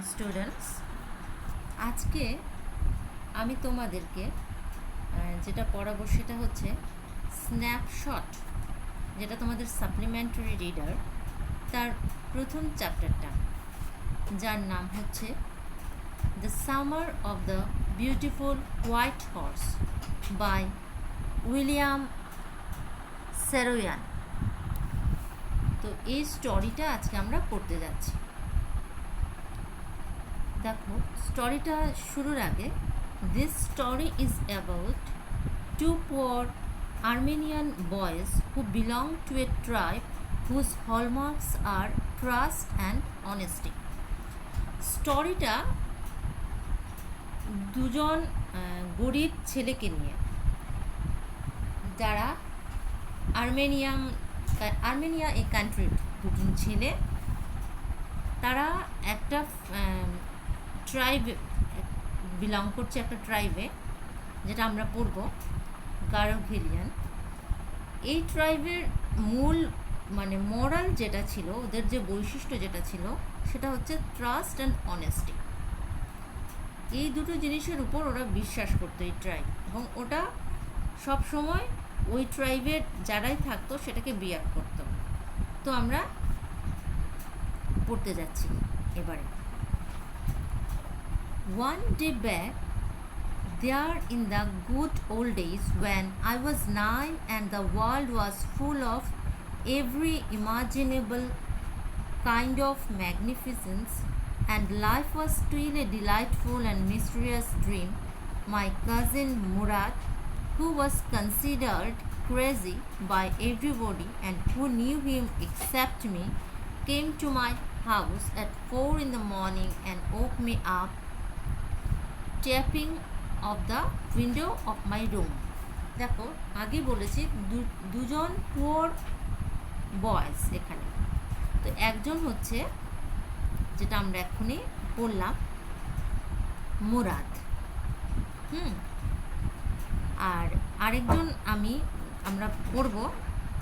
Students, আজকে আমি তোমাদেরকে যেটা পড়াবো সেটা হচ্ছে স্ন্যাপশট, যেটা তোমাদের সাপ্লিমেন্টারি রিডার, তার প্রথম চ্যাপ্টারটা, যার নাম হচ্ছে the summer of the beautiful white horse by William Saroyan. তো এই স্টোরিটা আজকে আমরা পড়তে যাচ্ছি। দেখো, স্টোরিটা শুরুর আগে, this story is about two poor Armenian boys who belong to a tribe whose hallmarks are trust and honesty. স্টোরিটা দুজন গরিব ছেলেকে নিয়ে, যারা আর্মেনিয়া এই কান্ট্রির দুজন ছেলে, তারা একটা ট্রাইবে বিলং করছে, একটা ট্রাইবে, যেটা আমরা পড়ব গারোঘেলিয়ান। এই ট্রাইবের মূল মোরাল যেটা ছিল, ওদের যে বৈশিষ্ট্য যেটা ছিল, সেটা হচ্ছে ট্রাস্ট অ্যান্ড অনেস্টি। এই দুটো জিনিসের উপর ওরা বিশ্বাস করতো, এই ট্রাইব, এবং ওটা সব সময় ওই ট্রাইবের যারাই থাকতো সেটাকে বিয়ার করতো। তো আমরা পড়তে যাচ্ছি এবারে। One day back, there in the good old days when I was 9 and the world was full of every imaginable kind of magnificence and life was still a delightful and mysterious dream, my cousin Murad, who was considered crazy by everybody and who knew him except me, came to my house at 4 in the morning and woke me up tapping of the window of my room. দেখো, আগে বলেছি দুজন poor boys এখানে। তো একজন হচ্ছে, যেটা আমরা এক্ষুনি পড়লাম, মুরাদ, আর আরেকজন আমরা পড়ব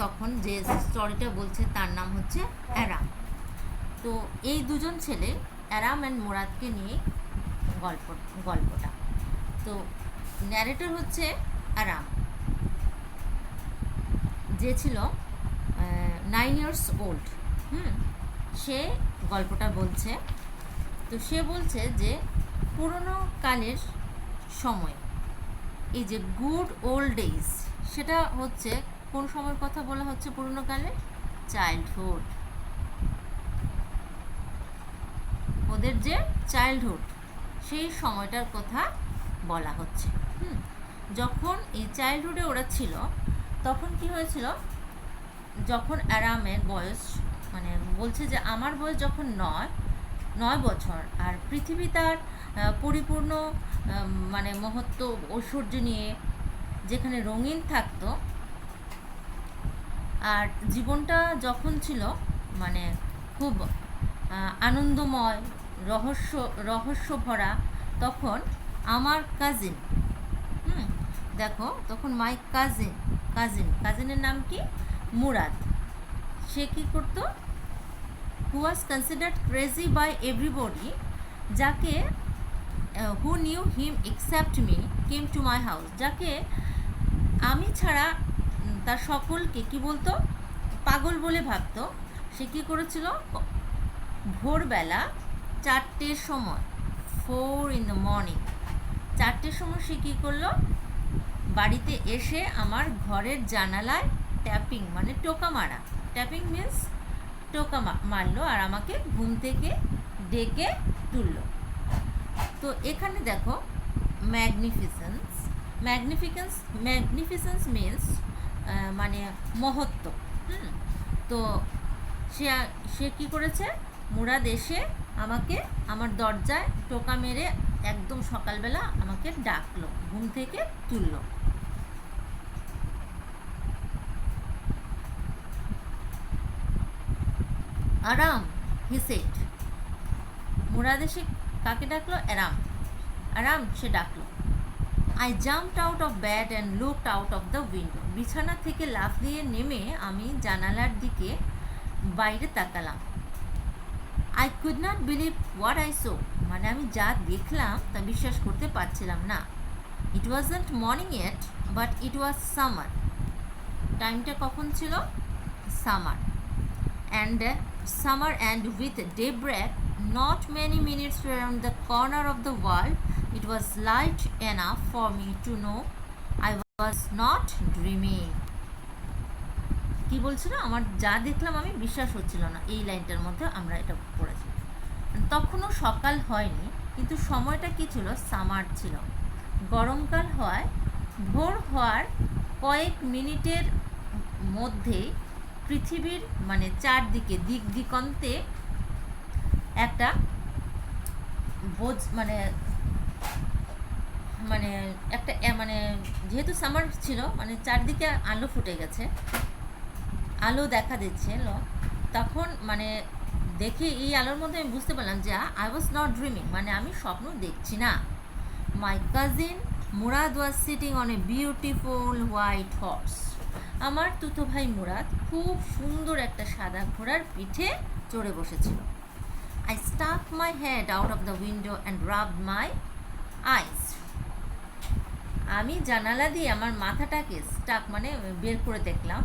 তখন, যে স্টোরিটা বলছে তার নাম হচ্ছে অ্যারাম। তো এই দুজন ছেলে, অ্যারাম অ্যান্ড মুরাদকে নিয়ে গল্পটা। তো ন্যারেটর হচ্ছে অ্যারাম, যে ছিল 9 years old। সে গল্পটা বলছে। তো সে বলছে যে পুরনো কালের সময়, এই যে গুড ওল্ড ডেজ, সেটা হচ্ছে কোন সময়ের কথা বলা হচ্ছে? পুরনো কালে চাইল্ডহুড, ওদের যে চাইল্ডহুড, সেই সময়টার কথা বলা হচ্ছে। যখন এই চাইল্ডহুডে ওরা ছিল, তখন কি হয়েছিল? যখন অ্যারামের বয়স, বলছে যে আমার বয়স যখন 9 বছর, আর পৃথিবী তার পরিপূর্ণ মহত্ব ঐশ্বর্য নিয়ে যেখানে রঙিন থাকতো, আর জীবনটা যখন ছিল খুব আনন্দময়, রহস্য ভরা, তখন আমার কাজিন, দেখো, তখন মাই কাজিনের নাম কি? মুরাদ। সে কী করতো? Who was considered crazy by everybody, যাকে who knew him except me came to my house, যাকে আমি ছাড়া তার সকলকে কি বলতো? পাগল বলে ভাবতো। সে কী করেছিল? ভোরবেলা 4টের সময়, 4 in the morning, 4টের সময় সে কী করলো? বাড়িতে এসে আমার ঘরের জানালায় ট্যাপিং, টোকা মারা, ট্যাপিং মিন্স টোকা মারলো, আর আমাকে ঘুম থেকে ডেকে তুললো। তো এখানে দেখো, ম্যাগনিফিসেন্স মিন্স মহত্ব। তো সে কী করেছে? মুরাদ এসে আমাকে আমার দরজায় টোকা মেরে একদম সকালবেলা আমাকে ডাকলো, ঘুম থেকে তুললো। আরাম, হি সেড। মুরাদ এসে কাকে ডাকলো? আরাম সে ডাকলো। I jumped out of bed and looked out of the window. বিছানা থেকে লাফ দিয়ে নেমে আমি জানালার দিকে বাইরে তাকালাম। I could not believe what I saw, মানে আমি যা দেখলাম তা বিশ্বাস করতে পারছিলাম না। It wasn't morning yet, but it was summer. টাইমটা কখন ছিল? Summer. And summer and with daybreak, not many minutes around the corner of the world, it was light enough for me to know I was not dreaming. কি বলছিল? আমার যা দেখলাম আমি বিশ্বাস হচ্ছিল না। এই লাইনটার মধ্যে আমরা এটা পড়েছি। তখনও সকাল হয়নি, কিন্তু সময়টা কি ছিল? সামার ছিল। গরমকাল হয়। ভোর হওয়ার কয়েক মিনিটের মধ্যে পৃথিবীর মানে চারদিকে দিক দিগন্তে একটা মানে মানে একটা মানে যেহেতু সামার ছিল, মানে চারদিকে আলো ফুটে গেছে, আলো দেখা দিচ্ছে। তখন মানে দেখে এই আলোর মধ্যে আমি বুঝতে পারলাম যে আই ওয়াজ নট ড্রিমিং, মানে আমি স্বপ্ন দেখছি না। My cousin Murad was sitting on a beautiful white horse. আমার তুতো ভাই মুরাদ খুব সুন্দর একটা সাদা ঘোড়ার পিঠে চড়ে বসেছিল। I stuck my head out of the window and rubbed my eyes. আমি জানালা দিয়ে আমার মাথাটাকে স্টাক মানে বের করে দেখলাম,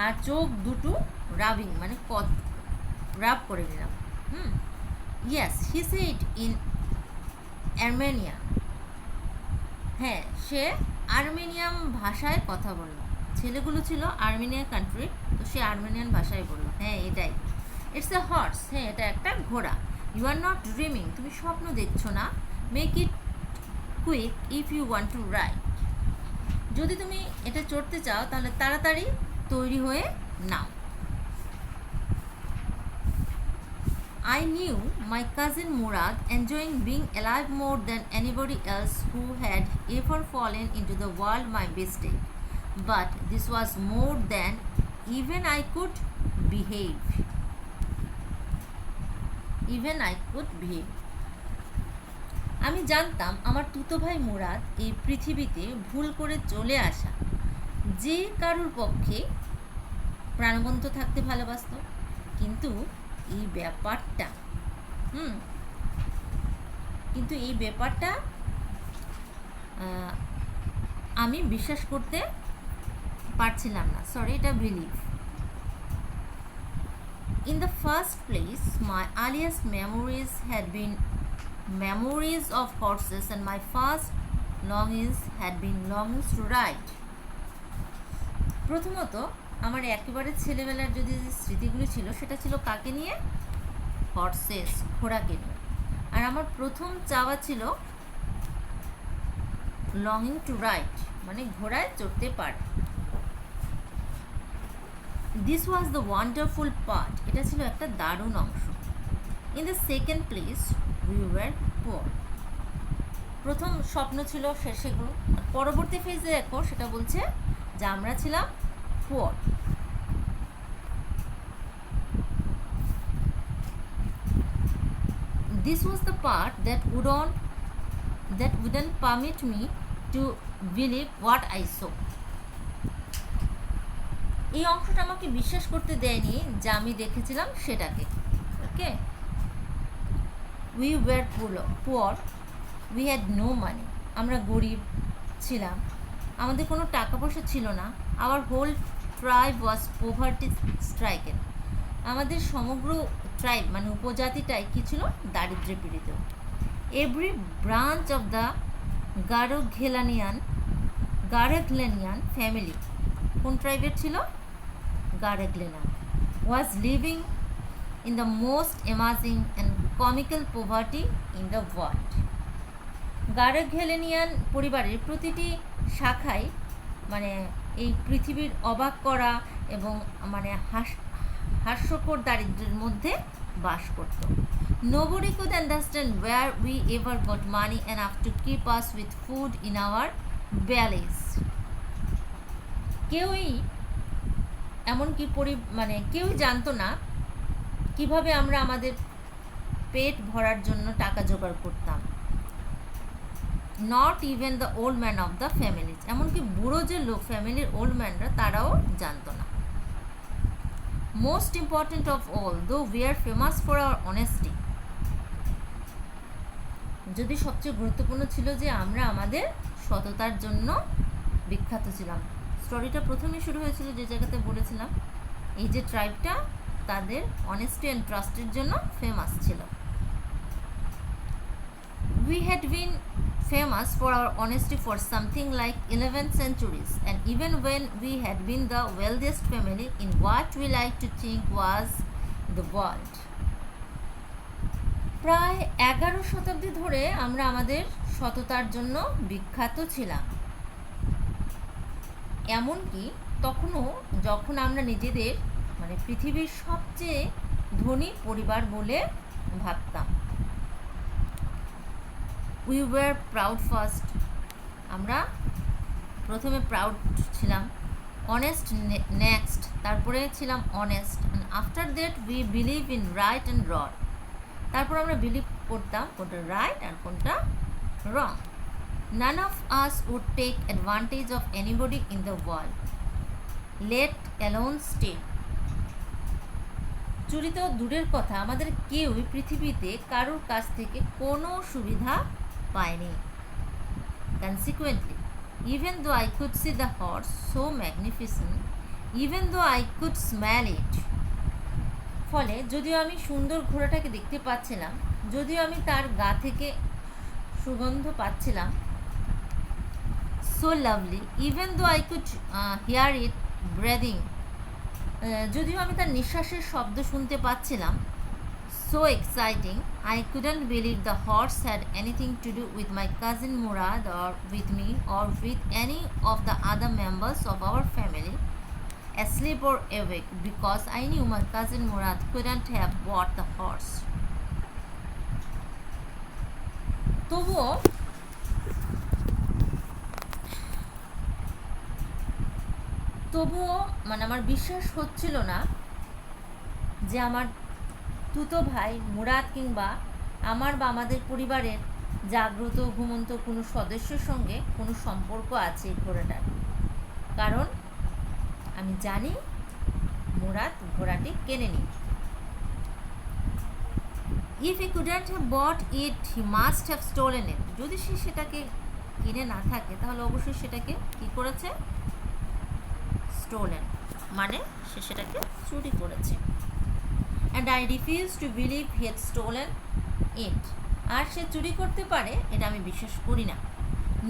আর চোখ দুটো রাবিং মানে রাব করে নিলাম। Yes, he said in Armenia. হ্যাঁ, সে আর্মেনিয়ান ভাষায় কথা বলল। ছেলেগুলো ছিল আর্মেনিয়া কান্ট্রি, তো সে আর্মেনিয়ান ভাষায় বলল। হ্যাঁ, এটাই। It's a horse. হ্যাঁ, এটা একটা ঘোড়া। ইউ আর নট ড্রিমিং, তুমি স্বপ্ন দেখছো না। Make it quick if you want to ride. যদি তুমি এটা চড়তে চাও তাহলে তাড়াতাড়ি তৈরি হয়ে নাও। I knew my cousin Murad enjoying being alive more than anybody else who had ever fallen into the world my mistake. But this was more than even I could behave. আমি জানতাম আমার তুতো ভাই মুরাদ এই পৃথিবীতে ভুল করে চলে আসা যে কারুর পক্ষে প্রাণবন্ত থাকতে ভালোবাসত, কিন্তু এই ব্যাপারটা আমি বিশ্বাস করতে পারছিলাম না। সরি, এটা believe. In the first place, my earliest memories had been memories of horses, and my first longings had been longings to ride. প্রথমত আমার একেবারে ছেলেবেলার যদি স্মৃতিগুলি ছিল সেটা ছিল কাকে নিয়ে? হর্সেস, ঘোড়াকে নিয়ে। আর আমার প্রথম চাওয়া ছিল লংিং টু রাইড, মানে ঘোড়ায় চড়তে পারে। This was the wonderful part, এটা ছিল একটা দারুণ অংশ। In the second place we were poor. প্রথম স্বপ্ন ছিল সেগুলো। পরবর্তী ফেজে দেখো সেটা বলছে যে আমরা ছিলাম poor. This was the part that wouldn't permit me to believe what I saw. এই অংশটা আমাকে বিশ্বাস করতে দেয়নি যা আমি দেখেছিলাম সেটাকে। Okay, we were poor, we had no money. আমরা গরিব ছিলাম, আমাদের কোনো টাকা পয়সা ছিল না। Our whole tribe was poverty stricken. আমাদের সমগ্র ট্রাইব মানে উপজাতিটাই কী ছিল? দারিদ্র্যে পীড়িত। Every branch of the Garoghlanian family, কোন ট্রাইবের ছিল? গারেগলেনা, was living in the most amazing and comical poverty in the world. Garoghlanian পরিবারের প্রতিটি শাখায় মানে এই পৃথিবীর অবাক করা এবং মানে হাস্যকর দারিদ্র্যের মধ্যে বাস করত। Nobody could understand where we ever got money enough to keep us with food in our bellies. কেউই এমনকি কেউই জানতো না কিভাবে আমরা আমাদের পেট ভরার জন্য টাকা জোগাড় করতাম। Not even the old man of the families, এমনকি বুড়ো যে লোক ফ্যামিলির ওল্ড ম্যানরা তারাও জানতো না। Most important of all, though we are famous for our honesty. যদি সবচেয়ে গুরুত্বপূর্ণ ছিল যে আমরা আমাদের সততার জন্য বিখ্যাত ছিলাম। স্টোরিটা প্রথমেই শুরু হয়েছিল যে জায়গাতে বলেছিলাম এই যে ট্রাইবটা তাদের অনেস্টি অ্যান্ড ট্রাস্টের জন্য ফেমাস ছিল। We had been famous for our honesty for something like 11 centuries, and even when we had been the wealthiest family in what we like to think was the world. প্রায় 11 শতাব্দী ধরে আমরা আমাদের সততার জন্য বিখ্যাত ছিলাম, এমনকি তখনও যখন আমরা নিজেদের মানে পৃথিবীর সবচেয়ে ধনী পরিবার বলে ভাবতাম। উই ওয়ার প্রাউড ফার্স্ট, আমরা প্রথমে প্রাউড ছিলাম, অনেস্ট নেক্সট, তারপরে ছিলাম honest, and after that we believe in right and wrong. তারপর আমরা বিলিভ করতাম কোনটা রাইট আর কোনটা wrong. None of us would take advantage of anybody in the world, let alone steal. চুরি তো দূরের কথা, আমাদের কেউই পৃথিবীতে কারোর কাছ থেকে কোনো সুবিধা পায়নি। Consequently, even though I could see the horse so magnificent, even though I could smell it, ফলে যদিও আমি সুন্দর ঘোড়াটাকে দেখতে পাচ্ছিলাম, যদিও আমি তার গা থেকে সুগন্ধ পাচ্ছিলাম, so lovely, even though I could hear it breathing, যদিও আমি তার নিঃশ্বাসের শব্দ শুনতে পাচ্ছিলাম, so exciting, I couldn't believe the horse had anything to do with my cousin Murad or with me or with any of the other members of our family, asleep or awake, because I knew my cousin Murad couldn't have bought the horse. তবুও মানে আমার বিশ্বাস হচ্ছিল না যে আমার তুতো ভাই মুরাদ কিংবা আমার বা আমাদের পরিবারের জাগ্রত ঘুমন্ত কোনো সদস্যের সঙ্গে কোনো সম্পর্ক আছে এই ঘোড়াটার। কারণ আমি জানি মুরাদ ঘোড়াটি কেনেনি। If he couldn't have bought it he must have stolen it, যদি সে সেটাকে কিনে না থাকে তাহলে অবশ্যই সেটাকে কী করেছে, স্টোলেন, মানে সে সেটাকে চুরি করেছে। And I refuse to believe he had stolen it, আর সে চুরি করতে পারে এটা আমি বিশ্বাস করি না।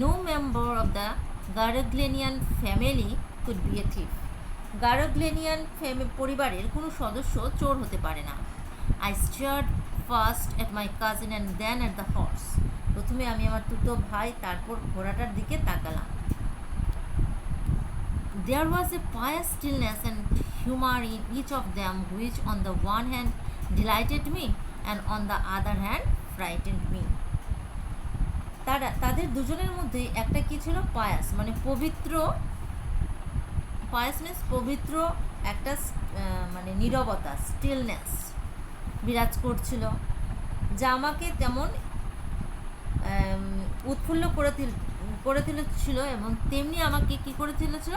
No member of the Garoghlanian family could be a thief, Garoghlanian পরিবারের কোনো সদস্য চোর হতে পারে না। I stared first at my cousin and then at the horse, প্রথমে আমি আমার তুতো ভাই তারপর ঘোড়াটার দিকে তাকালাম। There was a pious stillness and humor in each of them, which on the one hand delighted me and on the other hand frightened me. তাদের দুজনের মধ্যে একটা কি ছিল, পায়াস মানে পবিত্র, পায়াস মিন্স পবিত্র একটা মানে নীরবতা, স্টিলনেস বিরাজ করছিল, যা আমাকে তেমন উৎফুল্ল করে তুলেছিল এবং তেমনি আমাকে কী করে তুলেছিল,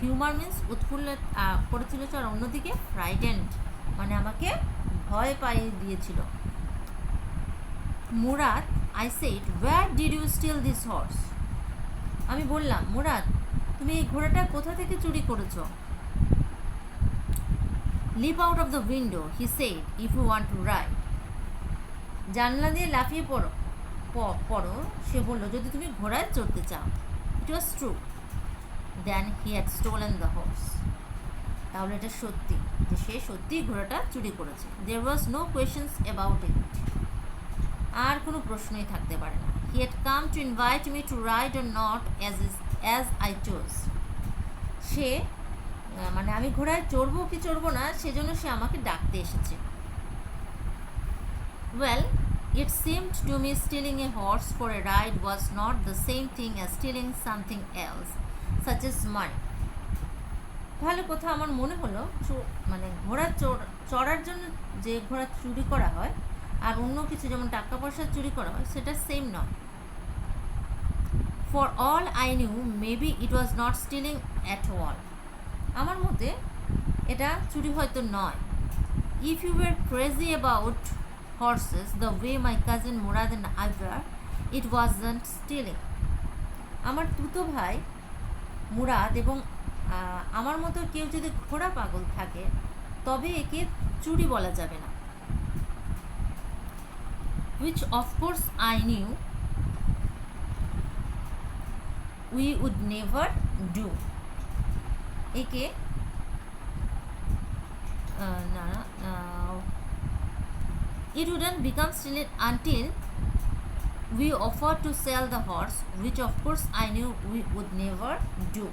হিউমার মিন্স উৎফুল্ল করে তুলেছিল, আর অন্যদিকে ফ্রাইটেন্ড মানে আমাকে ভয় পাইয়ে দিয়েছিল। Murad, I said, where did you steal this horse? আমি বললাম, মুরাদ তুমি এই ঘোড়াটা কোথা থেকে চুরি করেছো? Leap out of the window, he said, if you want to ride. জানলা দিয়ে লাফিয়ে পড়ো, সে বলল, যদি তুমি ঘোড়ায় চড়তে চাও। It was true, then he had stolen the horse, তাহলে এটা সত্যি যে সে সত্যিই ঘোড়াটা চুরি করেছে। There was no questions about it, আর কোনো প্রশ্নই থাকতে পারে না। He had come to invite me to ride or not as I chose, সে মানে আমি ঘোড়ায় চড়বো কি চড়বো না সেজন্য সে আমাকে ডাকতে এসেছে। Well, it seemed to me stealing a horse for a ride was not the same thing as stealing something else, such as money. ভালো কথা আমার মনে হলো, মানে ঘোড়া চড়ার জন্য যে ঘোড়া চুরি করা হয় আর অন্য কিছু যেমন টাকা পয়সা চুরি করা হয় সেটা সেম নয়। For all I knew maybe it was not stealing at all, আমার মতে এটা চুরি হয়তো নয়। If you were crazy about horses the way my cousin Murad and I were, it wasn't stealing. আমার তুতো ভাই মুরাদ এবং আমার মতো কেউ যদি ঘোড়া পাগল থাকে তবে একে চুরি বলা যাবে না। which of course I knew we would never do. একে না it wouldn't become stolen until we offered to sell the horse, which of course I knew we would never do.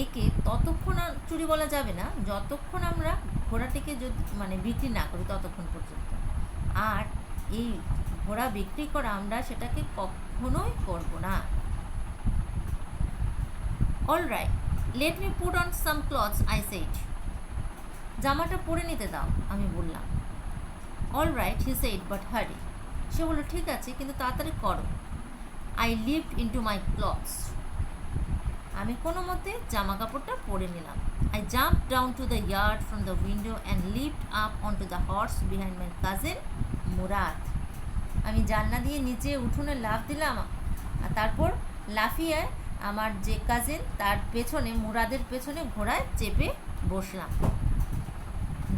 একে ততক্ষণ চুরি বলা যাবে না যতক্ষণ আমরা ঘোড়াটিকে যদি মানে বিক্রি না করি ততক্ষণ পর্যন্ত। আর এই ঘোড়া বিক্রি করা আমরা সেটাকে কখনোই করব না। All right, let me put on some clothes, I said. জামাটা পরে নিতে দাও, আমি বললাম। All right, he said, but হারি। সে বলল ঠিক আছে, কিন্তু তাড়াতাড়ি করো। I lift into my clothes. আমি কোনো মতে জামা কাপড়টা পরে নিলাম। I jump down to the yard from the window and lift up on to the horse behind my cousin Murad. আমি জানলা দিয়ে নিচে উঠোনে লাফ দিলাম আর তারপর লাফিয়ে আমার যে কাজিন তার পেছনে মুরাদের পেছনে ঘোড়ায় চেপে বসলাম।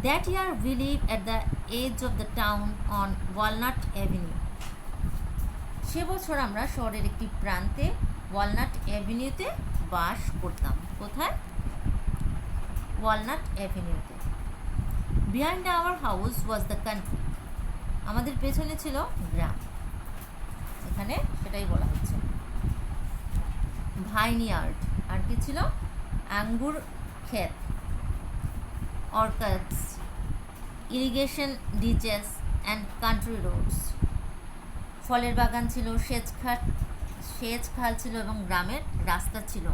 That year we live at the edge of the town on Walnut Avenue. সে বছর আমরা শহরের একটি প্রান্তে ওয়ালনাট অ্যাভিনিউতে বাস করতাম। কোথায়? ওয়ালনাট অ্যাভিনিউতে। Behind our house was the country. আমাদের পেছনে ছিল গ্রাম। এখানে সেটাই বলা হচ্ছে। ভাইনইয়ার্ড, আর কি ছিল? আঙ্গুর ক্ষেত, অর্কার্ডস, ইরিগেশন ডিচেস অ্যান্ড কান্ট্রি রোডস। ফলের বাগান ছিল, সেচ খাল ছিল এবং গ্রামের রাস্তা ছিল।